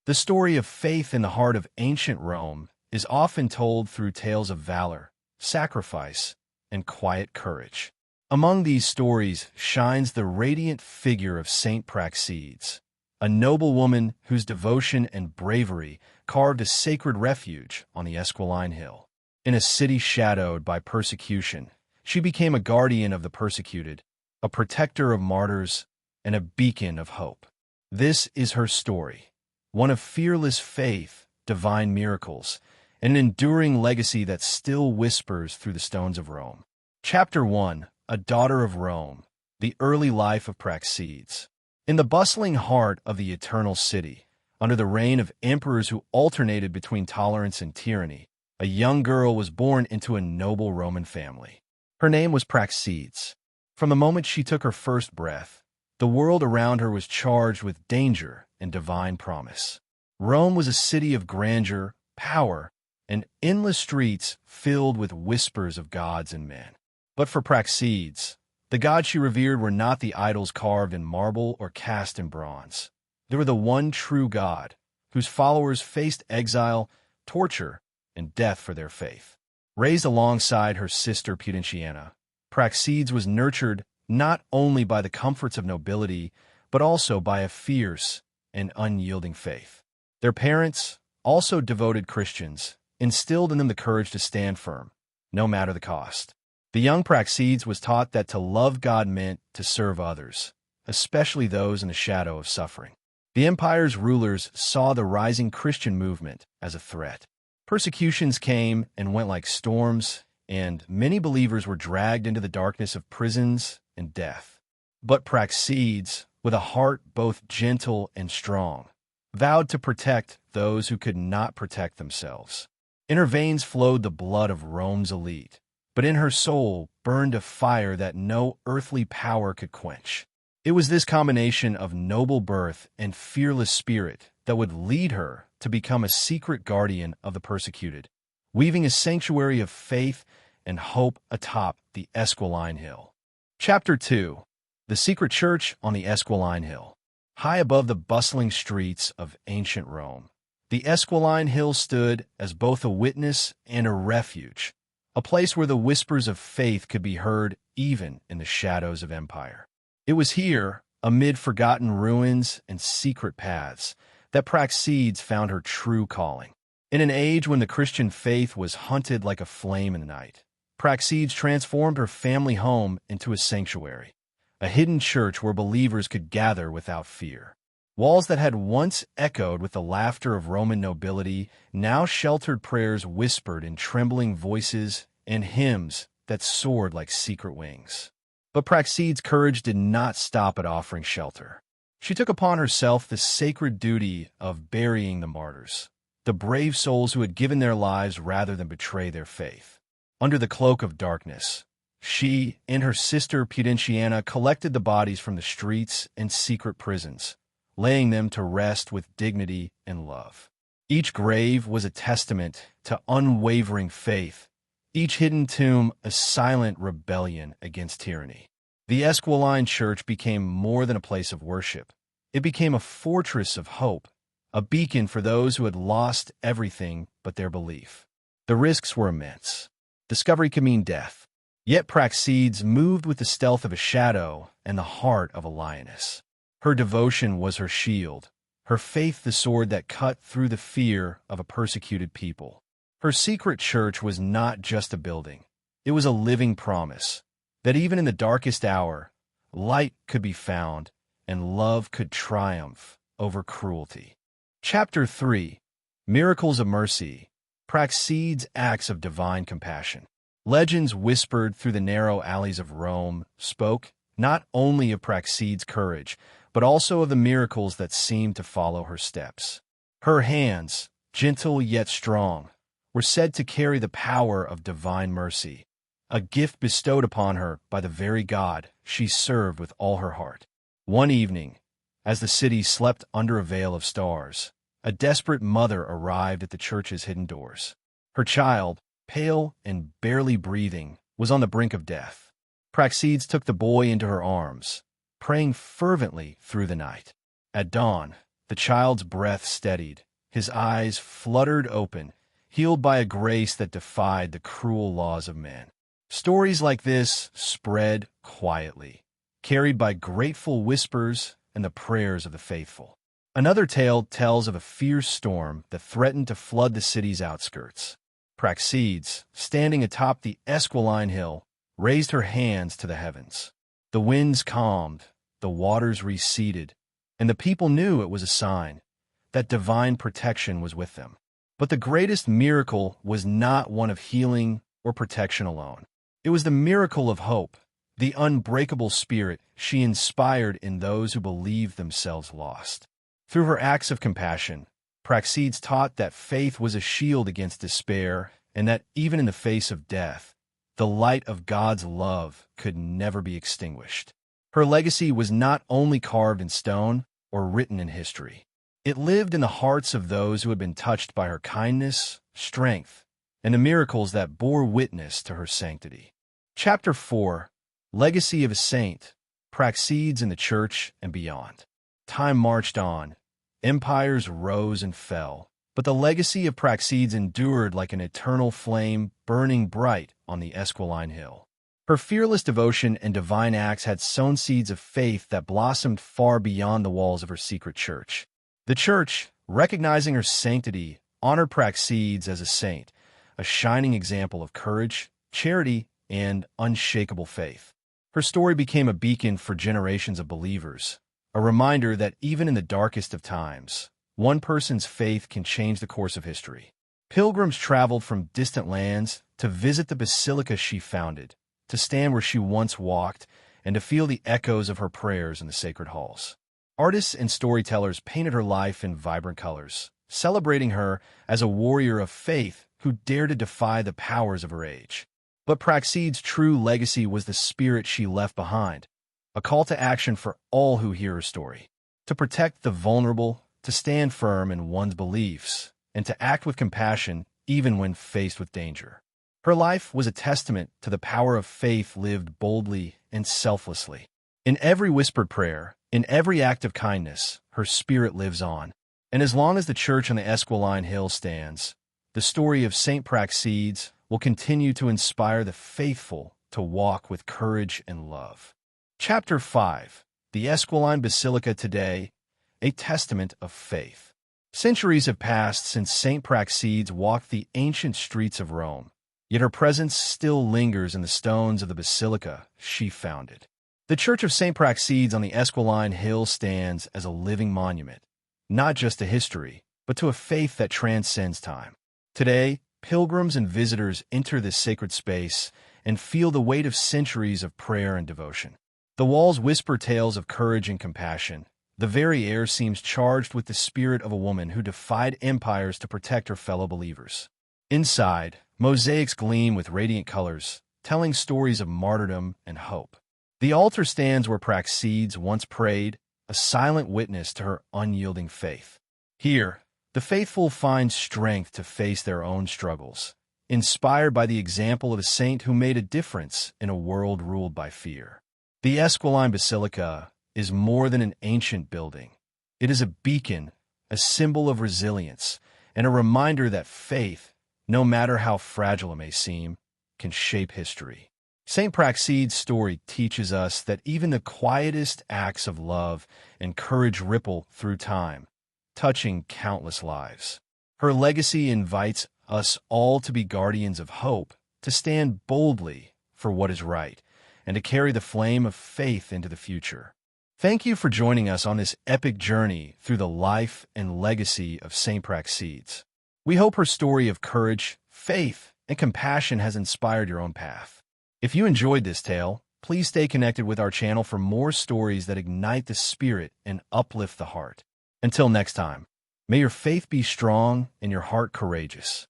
The story of faith in the heart of ancient Rome is often told through tales of valor, sacrifice, and quiet courage. Among these stories shines the radiant figure of Saint Praxedes, a noblewoman whose devotion and bravery carved a sacred refuge on the Esquiline Hill. In a city shadowed by persecution, she became a guardian of the persecuted, a protector of martyrs, and a beacon of hope. This is her story, one of fearless faith, divine miracles, and an enduring legacy that still whispers through the stones of Rome. Chapter 1: A Daughter of Rome, the early life of Praxedes. In the bustling heart of the eternal city, under the reign of emperors who alternated between tolerance and tyranny, a young girl was born into a noble Roman family. Her name was Praxedes. From the moment she took her first breath, the world around her was charged with danger and divine promise. Rome was a city of grandeur, power, and endless streets filled with whispers of gods and men. But for Praxedes, the gods she revered were not the idols carved in marble or cast in bronze. They were the one true God, whose followers faced exile, torture, and death for their faith. Raised alongside her sister Pudentiana, Praxedes was nurtured not only by the comforts of nobility, but also by a fierce and unyielding faith. Their parents, also devoted Christians, instilled in them the courage to stand firm, no matter the cost. The young Praxedes was taught that to love God meant to serve others, especially those in the shadow of suffering. The empire's rulers saw the rising Christian movement as a threat. Persecutions came and went like storms, and many believers were dragged into the darkness of prisons and death. But Praxedes, with a heart both gentle and strong, vowed to protect those who could not protect themselves. In her veins flowed the blood of Rome's elite, but in her soul burned a fire that no earthly power could quench. It was this combination of noble birth and fearless spirit that would lead her to become a secret guardian of the persecuted, weaving a sanctuary of faith and hope atop the Esquiline Hill. Chapter 2: The Secret Church on the Esquiline Hill. High above the bustling streets of ancient Rome, the Esquiline Hill stood as both a witness and a refuge, a place where the whispers of faith could be heard even in the shadows of empire. It was here, amid forgotten ruins and secret paths, that Praxedes found her true calling. In an age when the Christian faith was hunted like a flame in the night, Praxedes transformed her family home into a sanctuary, a hidden church where believers could gather without fear. Walls that had once echoed with the laughter of Roman nobility now sheltered prayers whispered in trembling voices and hymns that soared like secret wings. But Praxedes' courage did not stop at offering shelter. She took upon herself the sacred duty of burying the martyrs, the brave souls who had given their lives rather than betray their faith. Under the cloak of darkness, she and her sister Pudentiana collected the bodies from the streets and secret prisons, laying them to rest with dignity and love. Each grave was a testament to unwavering faith, each hidden tomb a silent rebellion against tyranny. The Esquiline Church became more than a place of worship. It became a fortress of hope, a beacon for those who had lost everything but their belief. The risks were immense. Discovery could mean death. Yet Praxedes moved with the stealth of a shadow and the heart of a lioness. Her devotion was her shield, her faith the sword that cut through the fear of a persecuted people. Her secret church was not just a building. It was a living promise that even in the darkest hour, light could be found and love could triumph over cruelty. Chapter 3: Miracles of Mercy. Praxedes' acts of divine compassion. Legends whispered through the narrow alleys of Rome spoke not only of Praxedes' courage, but also of the miracles that seemed to follow her steps. Her hands, gentle yet strong, were said to carry the power of divine mercy, a gift bestowed upon her by the very God she served with all her heart. One evening, as the city slept under a veil of stars, a desperate mother arrived at the church's hidden doors. Her child, pale and barely breathing, was on the brink of death. Praxedes took the boy into her arms, praying fervently through the night. At dawn, The child's breath steadied. His eyes fluttered open, healed by a grace that defied the cruel laws of man. Stories like this spread quietly, carried by grateful whispers and the prayers of the faithful. Another tale tells of a fierce storm that threatened to flood the city's outskirts. Praxedes, standing atop the Esquiline Hill, raised her hands to the heavens. The winds calmed, the waters receded, and the people knew it was a sign that divine protection was with them. But the greatest miracle was not one of healing or protection alone. It was the miracle of hope, the unbreakable spirit she inspired in those who believed themselves lost. Through her acts of compassion, Praxedes taught that faith was a shield against despair and that even in the face of death, the light of God's love could never be extinguished. Her legacy was not only carved in stone or written in history. It lived in the hearts of those who had been touched by her kindness, strength, and the miracles that bore witness to her sanctity. Chapter 4: Legacy of a Saint, Praxedes in the Church and Beyond. Time marched on. Empires rose and fell, but the legacy of Praxedes endured like an eternal flame burning bright on the Esquiline Hill. Her fearless devotion and divine acts had sown seeds of faith that blossomed far beyond the walls of her secret church. The Church, recognizing her sanctity, honored Praxedes as a saint, a shining example of courage, charity, and unshakable faith. Her story became a beacon for generations of believers, a reminder that even in the darkest of times, one person's faith can change the course of history. Pilgrims traveled from distant lands to visit the basilica she founded, to stand where she once walked, and to feel the echoes of her prayers in the sacred halls. Artists and storytellers painted her life in vibrant colors, celebrating her as a warrior of faith who dared to defy the powers of her age. But Praxedes' true legacy was the spirit she left behind, a call to action for all who hear her story. To protect the vulnerable, to stand firm in one's beliefs, and to act with compassion even when faced with danger. Her life was a testament to the power of faith lived boldly and selflessly. In every whispered prayer, in every act of kindness, her spirit lives on. And as long as the church on the Esquiline Hill stands, the story of Saint Praxedes will continue to inspire the faithful to walk with courage and love. Chapter 5: The Esquiline Basilica Today, a Testament of Faith. Centuries have passed since Saint Praxedes walked the ancient streets of Rome, yet her presence still lingers in the stones of the basilica she founded. The Church of Saint Praxedes on the Esquiline Hill stands as a living monument, not just to history, but to a faith that transcends time. Today, pilgrims and visitors enter this sacred space and feel the weight of centuries of prayer and devotion. The walls whisper tales of courage and compassion. The very air seems charged with the spirit of a woman who defied empires to protect her fellow believers. Inside, mosaics gleam with radiant colors, telling stories of martyrdom and hope. The altar stands where Praxedes once prayed, a silent witness to her unyielding faith. Here, the faithful find strength to face their own struggles, inspired by the example of a saint who made a difference in a world ruled by fear. The Esquiline Basilica is more than an ancient building. It is a beacon, a symbol of resilience, and a reminder that faith, no matter how fragile it may seem, can shape history. Saint Praxedes' story teaches us that even the quietest acts of love and courage ripple through time, touching countless lives. Her legacy invites us all to be guardians of hope, to stand boldly for what is right, and to carry the flame of faith into the future. Thank you for joining us on this epic journey through the life and legacy of Saint Praxedes. We hope her story of courage, faith, and compassion has inspired your own path. If you enjoyed this tale, please stay connected with our channel for more stories that ignite the spirit and uplift the heart. Until next time, may your faith be strong and your heart courageous.